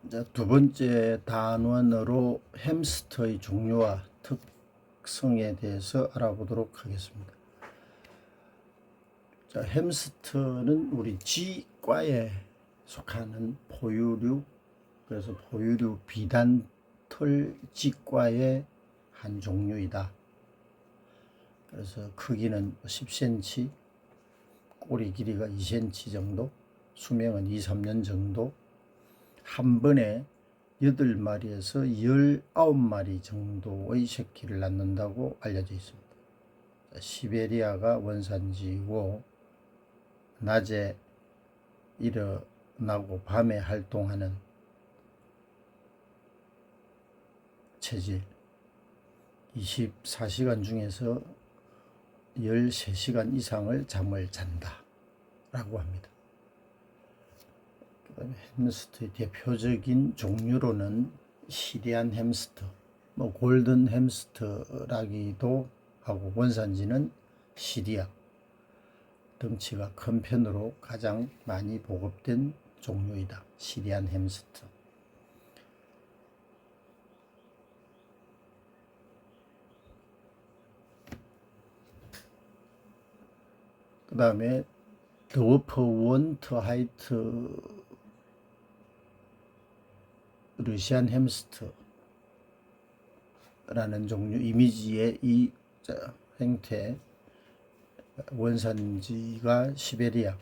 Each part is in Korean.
이제 두 번째 단원으로 햄스터의 종류와 특성에 대해서 알아보도록 하겠습니다. 자, 햄스터는 우리 쥐과에 속하는 포유류, 그래서 포유류 비단털 쥐과의 한 종류이다. 그래서 크기는 10cm, 꼬리 길이가 2cm 정도, 수명은 2~3년 정도, 한 번에 8마리에서 19마리 정도의 새끼를 낳는다고 알려져 있습니다. 시베리아가 원산지이고 낮에 일어나고 밤에 활동하는 체질, 24시간 중에서 13시간 이상을 잠을 잔다 라고 합니다. 햄스터의 대표적인 종류로는 시리안 햄스터, 골든 햄스터라기도 하고, 원산지는 시리아, 덩치가 큰 편으로 가장 많이 보급된 종류이다. 시리안 햄스터. 그 다음에 드워프 원트하이트 러시안 햄스터라는 종류, 이미지의 이 형태, 원산지가 시베리아,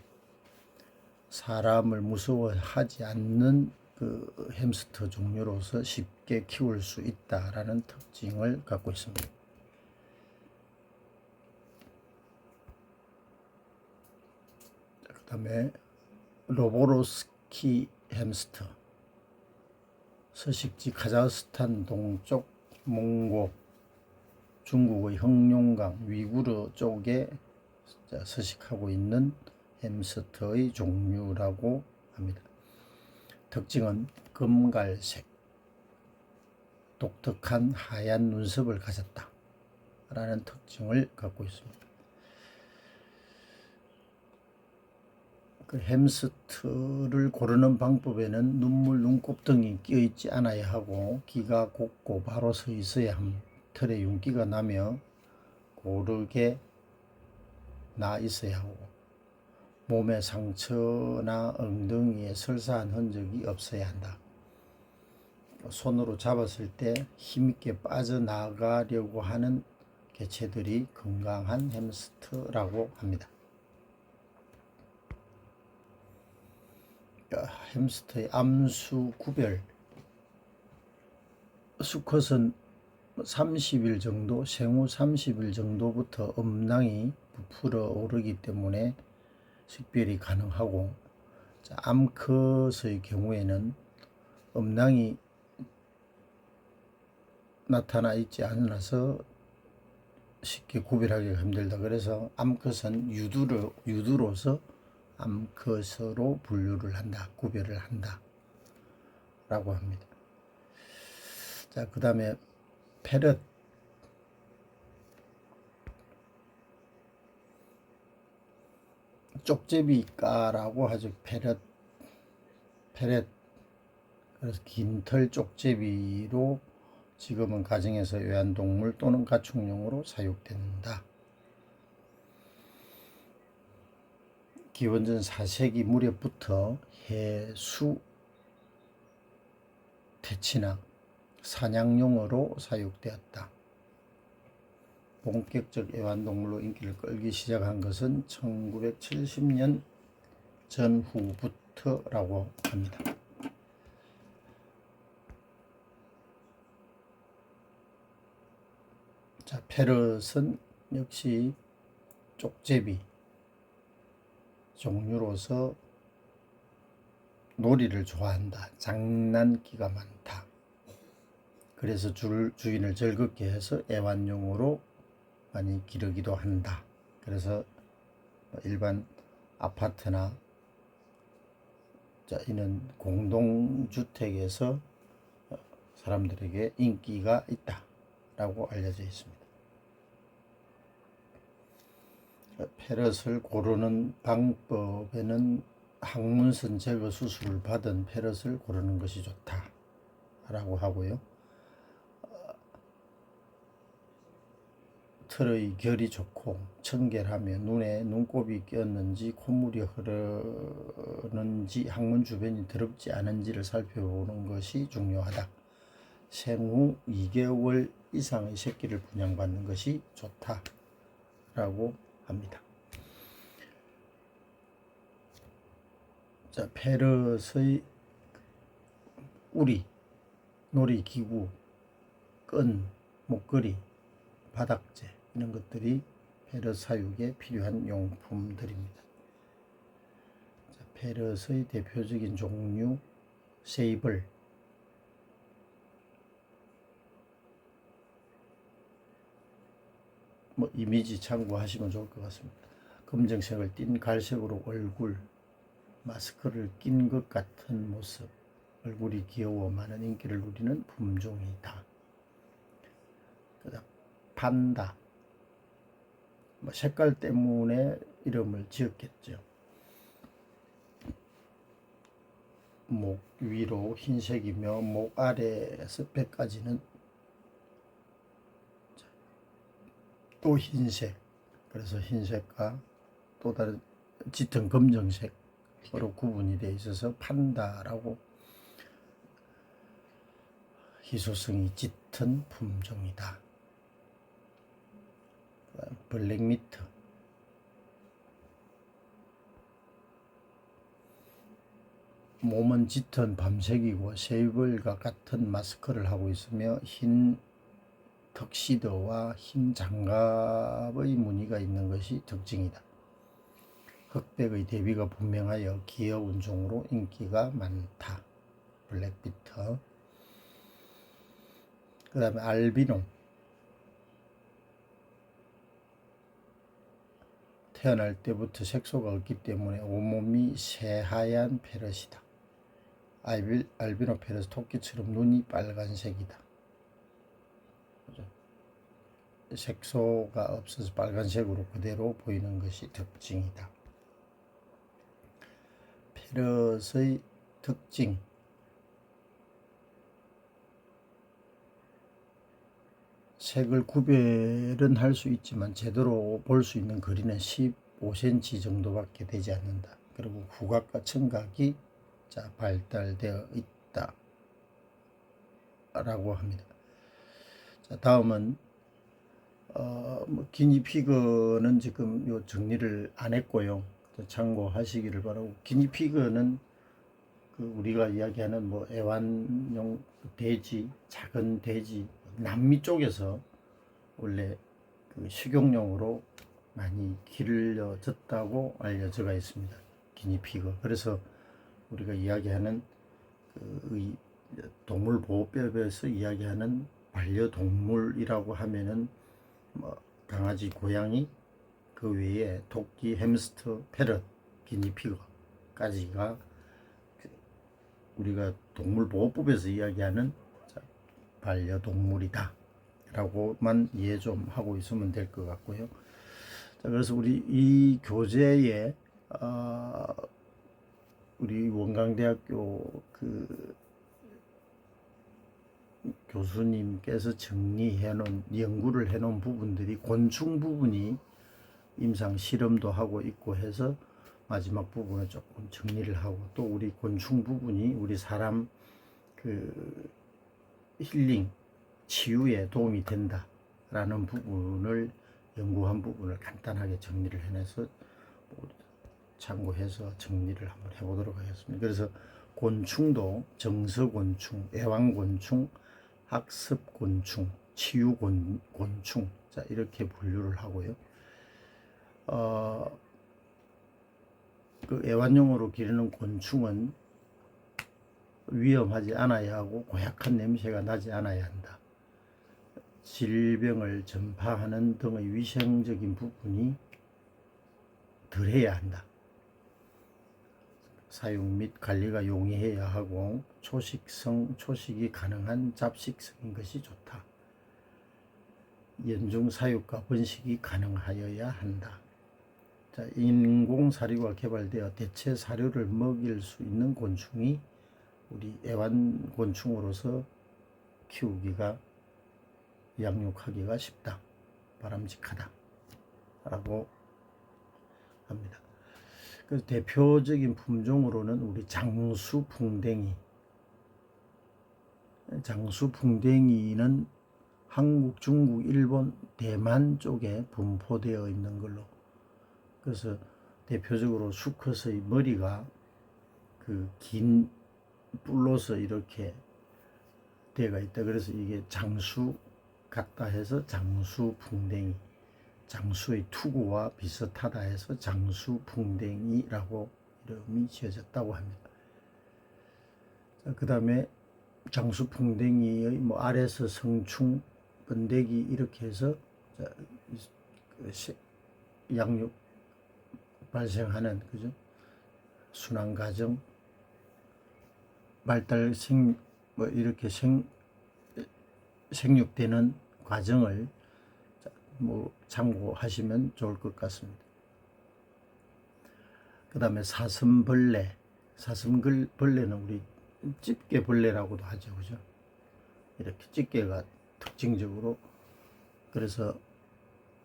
사람을 무서워하지 않는 그 햄스터 종류로서 쉽게 키울 수 있다라는 특징을 갖고 있습니다. 그 다음에 로보로스키 햄스터, 서식지 카자흐스탄 동쪽, 몽고, 중국의 흑룡강, 위구르 쪽에 서식하고 있는 햄스터의 종류라고 합니다. 특징은 금갈색, 독특한 하얀 눈썹을 가졌다 라는 특징을 갖고 있습니다. 그 햄스터를 고르는 방법에는 눈물, 눈곱등이 끼어있지 않아야 하고, 귀가 곱고 바로 서 있어야 함. 털에 윤기가 나며 고르게 나 있어야 하고, 몸에 상처나 엉덩이에 설사한 흔적이 없어야 한다. 손으로 잡았을 때 힘있게 빠져나가려고 하는 개체들이 건강한 햄스터라고 합니다. 햄스터의 암수 구별, 수컷은 30일 정도, 생후 30일 정도부터 음낭이 부풀어 오르기 때문에 식별이 가능하고, 암컷의 경우에는 음낭이 나타나 있지 않아서 쉽게 구별하기가 힘들다. 그래서 암컷은 유두로서 암컷으로 분류를 한다, 구별을 한다 라고 합니다. 자, 그 다음에 페럿, 쪽제비과라고 하죠. 페럿. 그래서 긴 털 쪽제비로 지금은 가정에서 애완동물 또는 가축용으로 사육된다. 기원전 4세기 무렵부터 해수, 퇴치나 사냥용으로 사육되었다. 본격적 애완동물로 인기를 끌기 시작한 것은 1970년 전후부터라고 합니다. 자, 페럿은 역시 쪽제비 종류로서 놀이를 좋아한다. 장난기가 많다. 그래서 주인을 즐겁게 해서 애완용으로 많이 기르기도 한다. 그래서 일반 아파트나 이는 공동주택에서 사람들에게 인기가 있다라고 알려져 있습니다. 페럿을 고르는 방법에는 항문선 제거 수술을 받은 페럿을 고르는 것이 좋다라고 하고요. 털의 결이 좋고 청결하며 눈에 눈곱이 꼈는지 콧물이 흐르는지 항문 주변이 더럽지 않은지를 살펴보는 것이 중요하다. 생후 2개월 이상의 새끼를 분양받는 것이 좋다라고 합니다. 자, 페럿의 우리, 놀이기구, 끈, 목걸이, 바닥재 이런 것들이 페럿 사육에 필요한 용품들입니다. 자, 페럿의 대표적인 종류 세이블, 이미지 참고하시면 좋을 것 같습니다. 검정색을 띤 갈색으로 얼굴, 마스크를 낀 것 같은 모습, 얼굴이 귀여워 많은 인기를 누리는 품종이다. 그다음 판다, 색깔 때문에 이름을 지었겠죠. 목 위로 흰색이며 목 아래에서 배까지는 또 흰색, 그래서 흰색과 또 다른 짙은 검정색으로 구분이 되어 있어서 판다라고, 희소성이 짙은 품종이다. 블랙미트, 몸은 짙은 밤색이고 세이블과 같은 마스크를 하고 있으며 흰 턱시도와 흰 장갑의 무늬가 있는 것이 특징이다. 흑백의 대비가 분명하여 귀여운 종으로 인기가 많다. 블랙비터. 그 다음에 알비노, 태어날 때부터 색소가 없기 때문에 온몸이 새하얀 페럿이다. 알비노 페럿 토끼처럼 눈이 빨간색이다. 색소가 없어서 빨간색으로 그대로 보이는 것이 특징이다. 페럿의 특징, 색을 구별은 할 수 있지만 제대로 볼 수 있는 거리는 15cm 정도밖에 되지 않는다. 그리고 후각과 청각이 발달되어 있다 라고 합니다. 자, 다음은 기니피그는 지금 요 정리를 안 했고요. 참고하시기를 바라고, 기니피그는 우리가 이야기하는 애완용 돼지, 작은 돼지, 남미 쪽에서 원래 식용용으로 많이 길러졌다고 알려져 있습니다. 기니피그. 그래서 우리가 이야기하는 동물보호법에서 이야기하는 반려동물이라고 하면은 강아지, 고양이, 그 외에 토끼, 햄스터, 패럿, 기니피그까지가 우리가 동물보호법에서 이야기하는 반려동물이다 라고만 이해 좀 하고 있으면 될 것 같고요. 자, 그래서 우리 이 교재에 우리 원광대학교 교수님께서 정리해 놓은, 연구를 해 놓은 부분들이 곤충 부분이 임상 실험도 하고 있고 해서 마지막 부분에 조금 정리를 하고, 또 우리 곤충 부분이 우리 사람 힐링, 치유에 도움이 된다라는 부분을, 연구한 부분을 간단하게 정리를 해내서 참고해서 정리를 한번 해보도록 하겠습니다. 그래서 곤충도 정서곤충, 애완곤충, 학습곤충, 치유곤충, 자, 이렇게 분류를 하고요. 애완용으로 기르는 곤충은 위험하지 않아야 하고 고약한 냄새가 나지 않아야 한다. 질병을 전파하는 등의 위생적인 부분이 덜해야 한다. 사용 및 관리가 용이해야 하고 초식이 가능한 잡식성인 것이 좋다. 연중 사육과 번식이 가능하여야 한다. 자, 인공사료가 개발되어 대체 사료를 먹일 수 있는 곤충이 우리 애완곤충으로서 키우기가 양육하기가 쉽다, 바람직하다 라고 합니다. 그래서 대표적인 품종으로는 우리 장수풍뎅이는 한국, 중국, 일본, 대만 쪽에 분포되어 있는 걸로, 그래서 대표적으로 수컷의 머리가 그 긴 뿔로서 이렇게 되어 있다. 그래서 이게 장수 같다 해서 장수풍뎅이, 장수의 투구와 비슷하다 해서 장수풍뎅이라고 이름이 지어졌다고 합니다. 그 다음에 장수풍뎅이의 뭐 알에서 성충, 번데기 이렇게 해서 양육 발생하는, 그죠? 순환 과정, 발달 뭐 이렇게 생육되는 과정을 뭐 참고하시면 좋을 것 같습니다. 그 다음에 사슴벌레는 우리 집게벌레라고도 하죠, 그죠? 이렇게 집게가 특징적으로, 그래서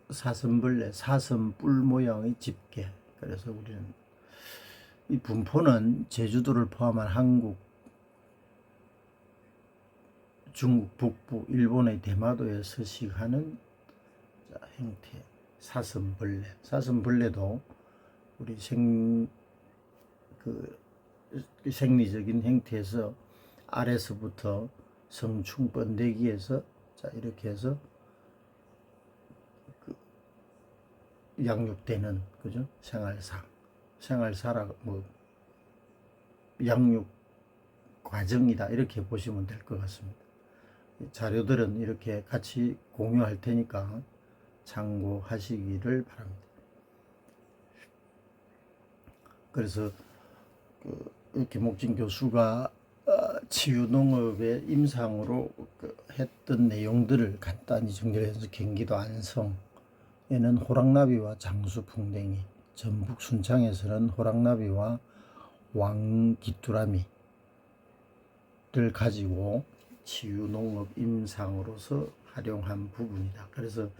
사슴벌레, 사슴뿔 모양의 집게. 그래서 우리는 이 분포는 제주도를 포함한 한국, 중국 북부, 일본의 대마도에 서식하는 형태 사슴벌레. 사슴벌레도 우리 생리적인 형태에서 알에서부터 성충, 번데기에서 자 이렇게 해서 양육되는, 그죠? 생활사라 뭐 양육 과정이다 이렇게 보시면 될 것 같습니다. 자료들은 이렇게 같이 공유할 테니까 참고하시기를 바랍니다. 그래서 김옥진 교수가 치유농업의 임상으로 했던 내용들을 간단히 정리해서 경기도 안성에는 호랑나비와 장수풍뎅이, 전북 순창에서는 호랑나비와 왕귀뚜라미를 가지고 치유농업 임상으로서 활용한 부분이다. 그래서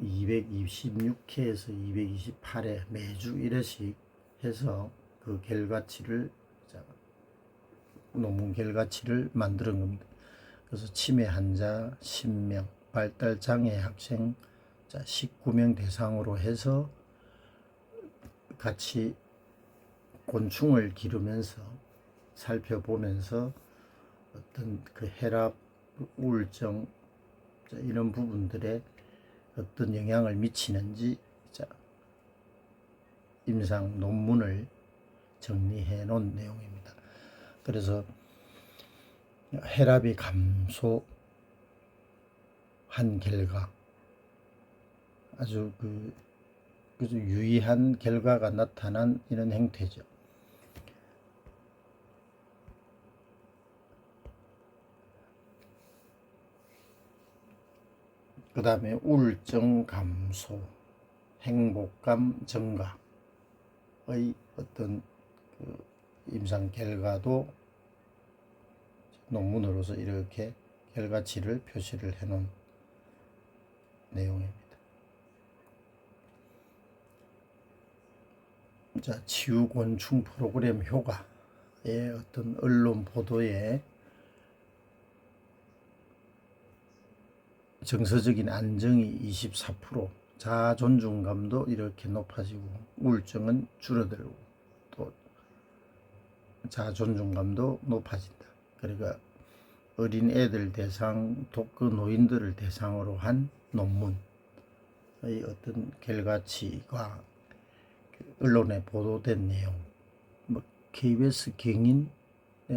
226회에서 228회 매주 1회씩 해서 그 결과치를, 논문 결과치를 만드는 겁니다. 그래서 치매 환자 10명, 발달장애 학생 19명 대상으로 해서 같이 곤충을 기르면서 살펴보면서 어떤 그 혈압, 우울증 이런 부분들에 어떤 영향을 미치는지 임상 논문을 정리해 놓은 내용입니다. 그래서 혈압이 감소한 결과, 아주 유의한 결과가 나타난 이런 형태죠. 그 다음에 우울증 감소, 행복감 증가의 어떤 임상 결과도 논문으로서 이렇게 결과치를 표시를 해 놓은 내용입니다. 자, 치유곤충 프로그램 효과의 어떤 언론 보도에 정서적인 안정이 24%, 자아 존중감도 이렇게 높아지고 우울증은 줄어들고 또 자아 존중감도 높아진다. 그러니까 어린 애들 대상, 독거 노인들을 대상으로 한 논문의 어떤 결과치가 언론에 보도된 내용, 뭐 KBS 경인에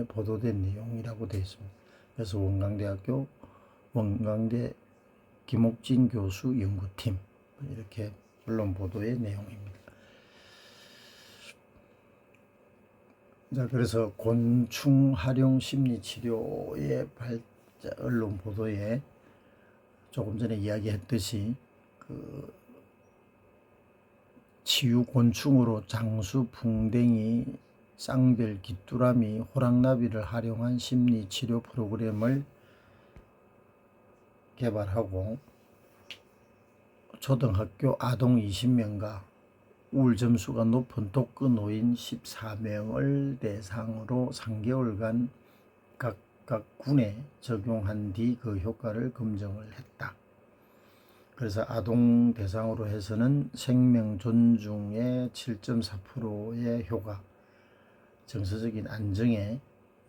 보도된 내용이라고 되어 있습니다. 그래서 원광대학교 원광대 김옥진 교수 연구팀, 이렇게 언론 보도의 내용입니다. 자, 그래서 곤충 활용 심리 치료의 언론 보도에 조금 전에 이야기했듯이 치유 곤충으로 장수, 풍뎅이, 쌍별, 귀뚜라미, 호랑나비를 활용한 심리 치료 프로그램을 개발하고 초등학교 아동 20명과 우울 점수가 높은 독거 노인 14명을 대상으로 3개월간 각각 군에 적용한 뒤 그 효과를 검증을 했다. 그래서 아동 대상으로 해서는 생명 존중의 7.4%의 효과, 정서적인 안정에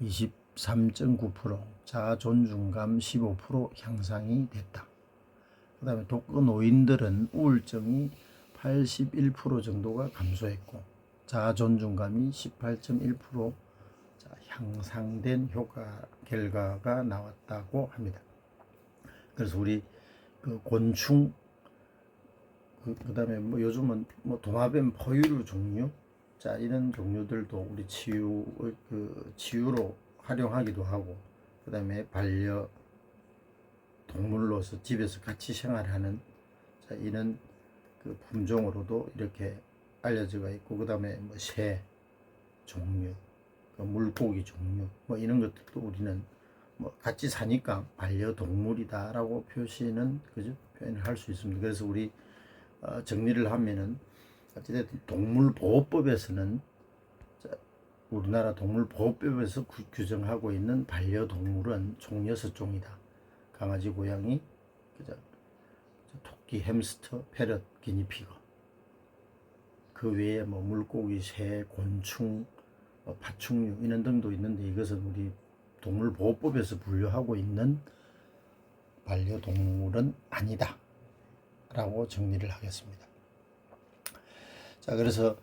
23.9%, 자아 존중감 15% 향상이 됐다. 그 다음에 독거 노인들은 우울증이 81% 정도가 감소했고 자아 존중감이 18.1% 향상된 효과 결과가 나왔다고 합니다. 그래서 우리 그 곤충 그다음에 뭐 요즘은 뭐 도마뱀, 포유류 종류 이런 종류들도 우리 치유로 활용하기도 하고, 그다음에 반려 동물로서 집에서 같이 생활하는 이런 그 품종으로도 이렇게 알려져 있고, 그다음에 뭐 새 종류, 물고기 종류 뭐 이런 것들도 우리는 뭐 같이 사니까 반려동물이다라고 표현을 할 수 있습니다. 그래서 우리 정리를 하면은 어쨌든 동물보호법에서는 우리나라 동물보호법에서 규정하고 있는 반려동물은 총 6종이다. 강아지, 고양이, 토끼, 햄스터, 패럿, 기니피거. 그 외에 뭐 물고기, 새, 곤충, 파충류 이런 등도 있는데, 이것은 우리 동물보호법에서 분류하고 있는 반려동물은 아니다 라고 정리를 하겠습니다. 자, 그래서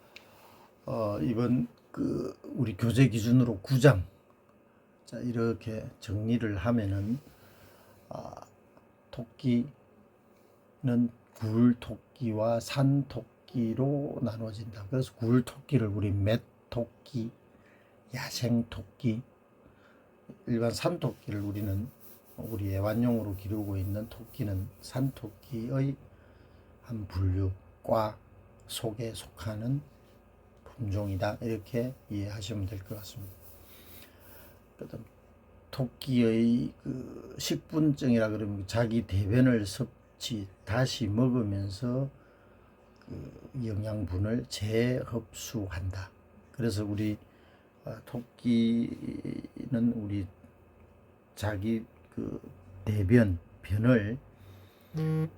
이번 우리 교재 기준으로 9장 이렇게 정리를 하면은 토끼는 굴토끼와 산토끼로 나눠진다. 그래서 굴토끼를 우리 맷토끼, 야생토끼, 일반 산토끼를 우리 애완용으로 기르고 있는 토끼는 산토끼의 한 분류과 속에 속하는 품종이다, 이렇게 이해하시면 될 것 같습니다. 그다음 토끼의 식분증이라 그러면 자기 대변을 다시 먹으면서 영양분을 재흡수한다. 그래서 우리 토끼는 우리 자기 변을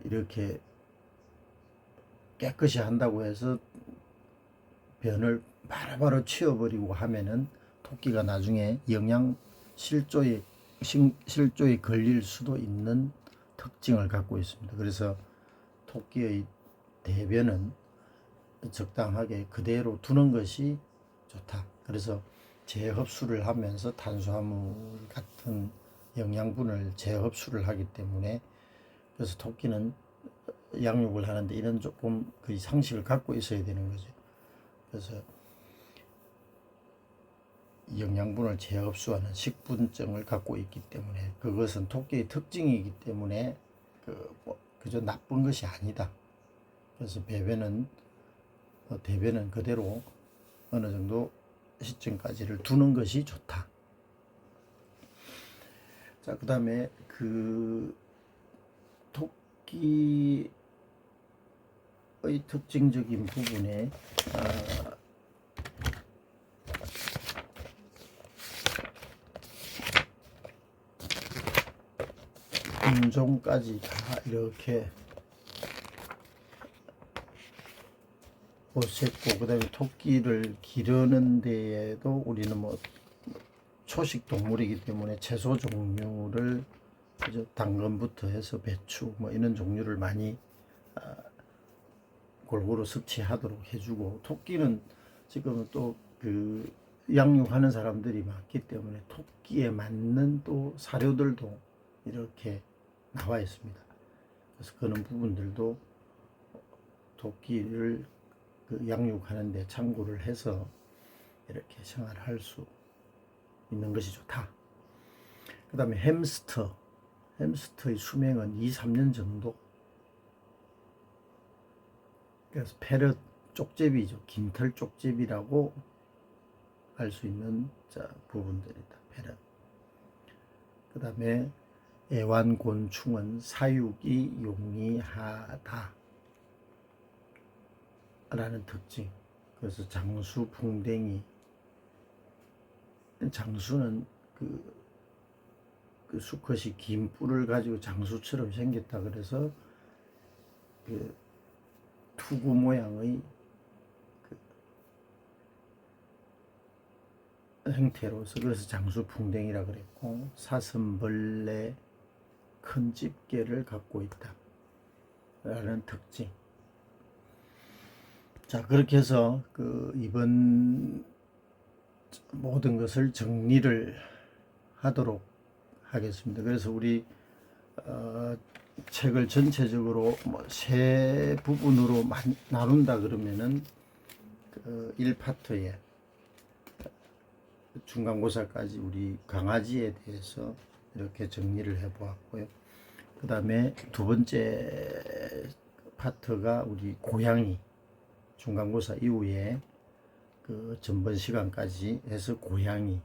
이렇게 깨끗이 한다고 해서 변을 바로바로 치워버리고 하면은 토끼가 나중에 실조에 걸릴 수도 있는 특징을 갖고 있습니다. 그래서 토끼의 대변은 적당하게 그대로 두는 것이 좋다. 그래서 재흡수를 하면서 탄수화물 같은 영양분을 재흡수를 하기 때문에, 그래서 토끼는 양육을 하는데 이런 조금 그 상식을 갖고 있어야 되는 거죠. 그래서 영양분을 재흡수하는 식분증을 갖고 있기 때문에, 그것은 토끼의 특징이기 때문에 그저 나쁜 것이 아니다. 그래서 대변은 그대로 어느 정도 시점까지를 두는 것이 좋다. 자, 그 다음에 토끼의 특징적인 부분에 품종까지 다 이렇게 보셨고, 그 다음에 토끼를 기르는 데에도 우리는 뭐 초식 동물이기 때문에 채소 종류를 당근부터 해서 배추 뭐 이런 종류를 많이 골고루 섭취하도록 해주고, 토끼는 지금 또 양육하는 사람들이 많기 때문에 토끼에 맞는 또 사료들도 이렇게 나와 있습니다. 그래서 그런 부분들도 토끼를 양육하는 데 참고를 해서 이렇게 생활할 수 있는 것이 좋다. 그 다음에 햄스터의 수명은 2-3년 정도. 그래서 패럿 쪽제비죠. 긴털 쪽제비라고 할 수 있는 부분들이다. 패런. 그 다음에 애완곤충은 사육이 용이하다 라는 특징. 그래서 장수, 풍뎅이. 장수는 그 수컷이 긴 뿔을 가지고 장수처럼 생겼다 그래서 그 투구 모양의 형태로서 그래서 장수풍뎅이라 그랬고, 사슴벌레 큰 집게를 갖고 있다 라는 특징. 자, 그렇게 해서 이번 모든 것을 정리를 하도록 하겠습니다. 그래서 우리 책을 전체적으로 세 부분으로 나눈다 그러면은 1파트에 중간고사까지 우리 강아지에 대해서 이렇게 정리를 해 보았고요. 그 다음에 두 번째 파트가 우리 고양이, 중간고사 이후에 전번 시간까지 해서 고양이,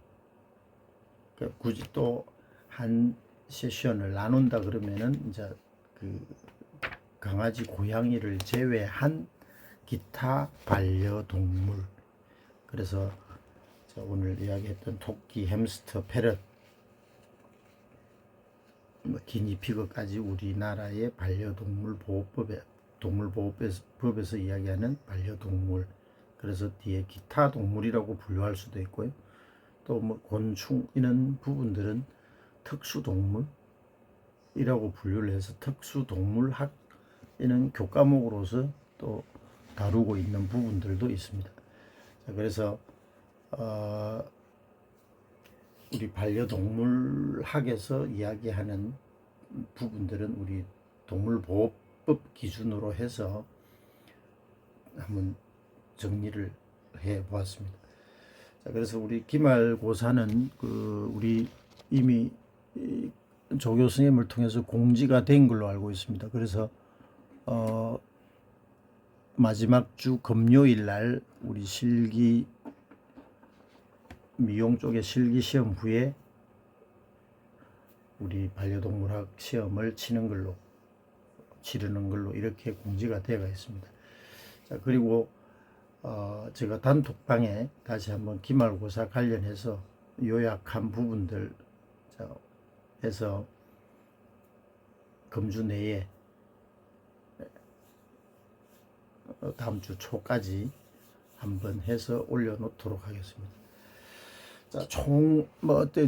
굳이 또 한 세션을 나눈다 그러면은 이제 강아지, 고양이를 제외한 기타 반려동물. 그래서 오늘 이야기했던 토끼, 햄스터, 패럿, 기니피그까지 우리나라의 반려동물 보호법에, 동물보호법에서 이야기하는 반려동물. 그래서 뒤에 기타 동물이라고 분류할 수도 있고요. 또 곤충 이런 부분들은 특수동물이라고 분류를 해서 특수동물학 이는 교과목으로서 또 다루고 있는 부분들도 있습니다. 자, 그래서 우리 반려동물학에서 이야기하는 부분들은 우리 동물보호법 기준으로 해서 한번 정리를 해 보았습니다. 자, 그래서 우리 기말고사는 우리 이미 조교 선생님을 통해서 공지가 된 걸로 알고 있습니다. 그래서 마지막 주 금요일 날 우리 실기 미용 쪽의 실기 시험 후에 우리 반려동물학 시험을 치르는 걸로 이렇게 공지가 되어 있습니다. 자, 그리고 제가 단톡방에 다시 한번 기말고사 관련해서 요약한 부분들 해서 금주 내에 다음 주 초까지 한번 해서 올려놓도록 하겠습니다. 자, 총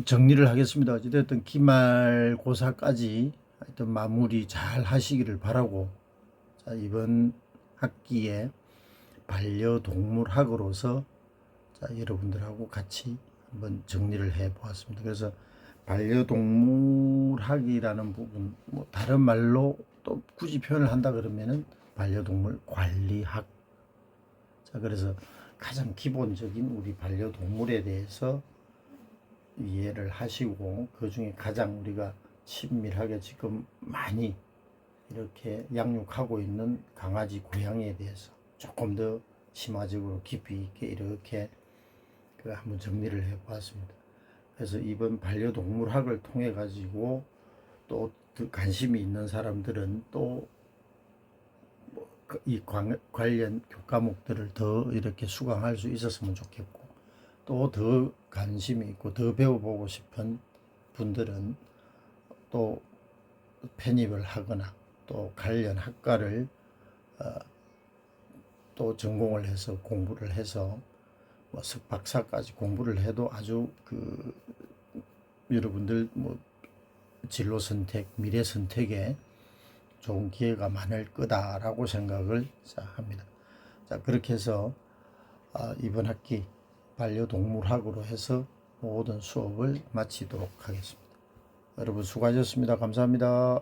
정리를 하겠습니다. 어찌됐든 기말고사까지 하여튼 마무리 잘 하시기를 바라고, 자, 이번 학기에 반려동물학으로서 여러분들하고 같이 한번 정리를 해 보았습니다. 그래서 반려동물학이라는 부분, 다른 말로 또 굳이 표현을 한다 그러면은 반려동물 관리학. 자, 그래서 가장 기본적인 우리 반려동물에 대해서 이해를 하시고, 그 중에 가장 우리가 친밀하게 지금 많이 이렇게 양육하고 있는 강아지, 고양이에 대해서 조금 더 심화적으로 깊이 있게 이렇게 한번 정리를 해 보았습니다. 그래서 이번 반려동물학을 통해 가지고 또 관심이 있는 사람들은 또 이 관련 교과목들을 더 이렇게 수강할 수 있었으면 좋겠고, 또 더 관심이 있고 더 배워보고 싶은 분들은 또 편입을 하거나 또 관련 학과를 또 전공을 해서 공부를 해서 석박사까지 공부를 해도 아주 여러분들 진로 선택, 미래 선택에 좋은 기회가 많을 거다라고 생각을 합니다. 자, 그렇게 해서 이번 학기 반려동물학으로 해서 모든 수업을 마치도록 하겠습니다. 여러분 수고하셨습니다. 감사합니다.